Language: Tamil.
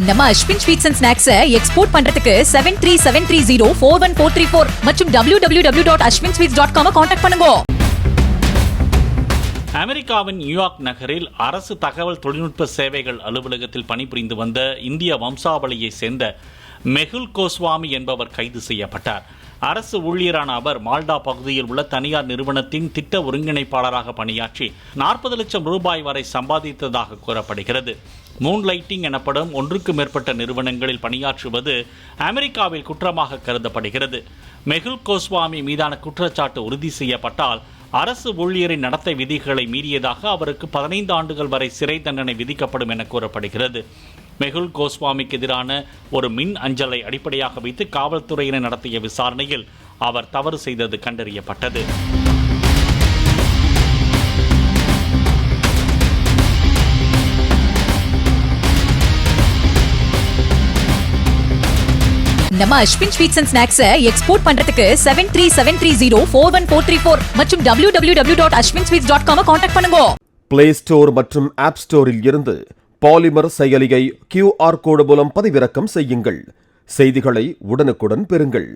நம்ம Ashwin sweets and snacks export பண்றதுக்கு 7373041434 மற்றும் www.ashwinsweets.com கான்டாக்ட் பண்ணுங்க. அமெரிக்காவின் நியூயார்க் நகரில் அரசு தகவல் தொழில்நுட்ப சேவைகள் அலுவலகத்தில் பணிபுரிந்து வந்த இந்திய வம்சாவளியை சேர்ந்த மெகுல் கோஸ்வாமி என்பவர் கைது செய்யப்பட்டார். அரசு ஊழியரான அவர் மால்டா பகுதியில் உள்ள தனியார் நிறுவனத்தின் திட்ட ஒருங்கிணைப்பாளராக பணியாற்றி 40 லட்சம் ரூபாய் வரை சம்பாதித்ததாக கூறப்படுகிறது. மூன்லைட்டிங் எனப்படும் ஒன்றுக்கு மேற்பட்ட நிறுவனங்களில் பணியாற்றுவது அமெரிக்காவில் குற்றமாக கருதப்படுகிறது. மெகுல் கோஸ்வாமி மீதான குற்றச்சாட்டு உறுதி செய்யப்பட்டால் அரசு ஊழியரின் நடத்தை விதிகளை மீறியதாக அவருக்கு 15 ஆண்டுகள் வரை சிறை தண்டனை விதிக்கப்படும் என கூறப்படுகிறது. மெகுல் கோஸ்வாமிக்கு எதிரான ஒரு மின் அஞ்சலை அடிப்படையாக வைத்து காவல்துறையினர் நடத்திய விசாரணையில் அவர் தவறு செய்தது கண்டறியப்பட்டது. நம்ம Ashwin sweets and snacks export பண்றதுக்கு 7373041434 மற்றும் www.ashwinsweets.com கான்டாக்ட் பண்ணுங்க. பிளே ஸ்டோர் மற்றும் ஆப் ஸ்டோரில் இருந்து பாலிமர் செயலியை QR கோடு மூலம் பதிவிறக்கம் செய்யுங்கள். செய்திகளை உடனுக்குடன் பெறுங்கள்.